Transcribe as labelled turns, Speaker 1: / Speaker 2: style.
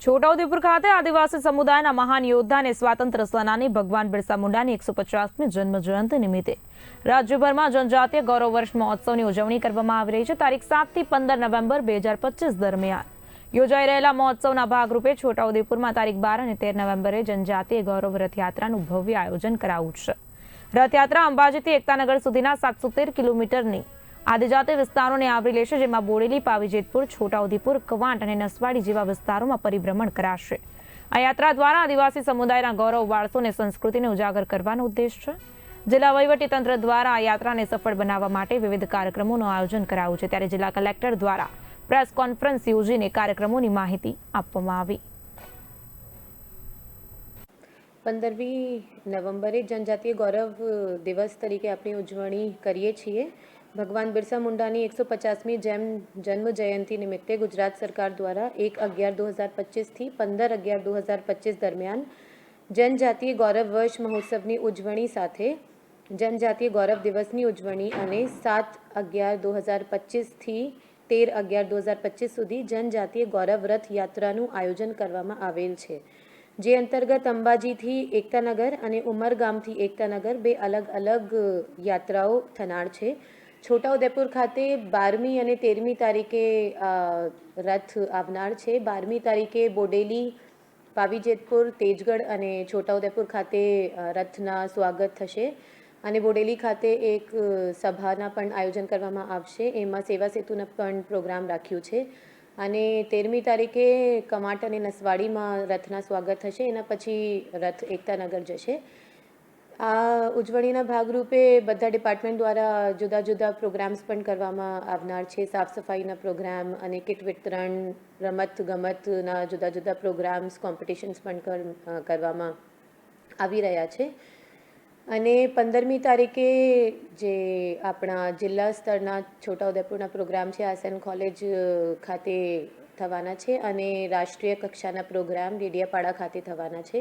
Speaker 1: છોટાઉદેપુર ખાતે આદિવાસી સમુદાયના મહાન યોદ્ધા અને સ્વાતંત્ર્ય સેનાની ભગવાન બિરસા મુંડાની 150મી જન્મ જયંતિ નિમિત્તે રાજ્યભરમાં જનજાતીય ગૌરવ વર્ષ મહોત્સવની ઉજવણી કરવામાં આવી રહી છે। તારીખ 7 થી 15 નવેમ્બર 2025 દરમિયાન યોજાઈ રહેલા મહોત્સવના ભાગરૂપે છોટાઉદેપુરમાં તારીખ 12 અને 13 નવેમ્બરે જનજાતીય ગૌરવ રથયાત્રાનું ભવ્ય આયોજન કરાયું છે। રથયાત્રા અંબાજીથી એકતાનગર સુધીના 713 કિલોમીટરની આદિજાતિ વિસ્તારોને આવરી લેશે, જેમાં બોડેલી, પાવીજેતપુર, છોટાઉદેપુર, કવાંટ અને નસવાડી જેવા વિસ્તારોમાં પરિભ્રમણ કરાશે। આ યાત્રા દ્વારા આદિવાસી સમુદાયના ગૌરવ, વારસો અને સંસ્કૃતિને ઉજાગર કરવાનો ઉદ્દેશ છે। જિલ્લા વહીવટીતંત્ર દ્વારા આ યાત્રાને સફળ બનાવવા માટે વિવિધ કાર્યક્રમોનું આયોજન કરાયું છે, ત્યારે જિલ્લા કલેક્ટર દ્વારા પ્રેસ કોન્ફરન્સ યોજીને કાર્યક્રમોની માહિતી આપવામાં આવી।
Speaker 2: 15મી નવેમ્બરે જનજાતીય ગૌરવ દિવસ તરીકે આપણે ઉજવણી કરીએ છીએ। ભગવાન બિરસા મુંડાની 150મી જન્મ જયંતિ નિમિત્તે ગુજરાત સરકાર દ્વારા 1/11/2025 થી 15/11/2025 દરમિયાન જનજાતીય ગૌરવ વર્ષ મહોત્સવની ઉજવણી સાથે જનજાતીય ગૌરવ દિવસની ઉજવણી અને 7/11/2025 થી 13/11/2025 સુધી જનજાતીય ગૌરવ રથ યાત્રાનું આયોજન કરવામાં આવેલ છે, જે અંતર્ગત અંબાજીથી એકતાનગર અને ઉમરગામથી એકતાનગર બે અલગ અલગ યાત્રાઓ થનાર છે। છોટાઉદેપુર ખાતે 12મી અને 13મી તારીખે રથ આવનાર છે। 12મી તારીખે બોડેલી, પાવીજેતપુર, તેજગઢ અને છોટાઉદેપુર ખાતે રથના સ્વાગત થશે અને બોડેલી ખાતે એક સભાના પણ આયોજન કરવામાં આવશે। એમાં સેવા સેતુના પણ પ્રોગ્રામ રાખ્યું છે અને 13મી તારીખે કવાંટ અને નસવાડીમાં રથના સ્વાગત થશે। એના પછી રથ એકતાનગર જશે। આ ઉજવણીના ભાગરૂપે બધા ડિપાર્ટમેન્ટ દ્વારા જુદા જુદા પ્રોગ્રામ્સ પણ કરવામાં આવનાર છે। સાફ સફાઈના પ્રોગ્રામ અને કિટ વિતરણ, રમત ગમતના જુદા જુદા પ્રોગ્રામ્સ, કોમ્પિટિશન્સ પણ કરવામાં આવી રહ્યા છે અને 15મી તારીખે જે આપણા જિલ્લા સ્તરના છોટાઉદેપુરના પ્રોગ્રામ છે આસન કોલેજ ખાતે થવાના છે અને રાષ્ટ્રીય કક્ષાના પ્રોગ્રામ ડેડિયાપાડા ખાતે થવાના છે।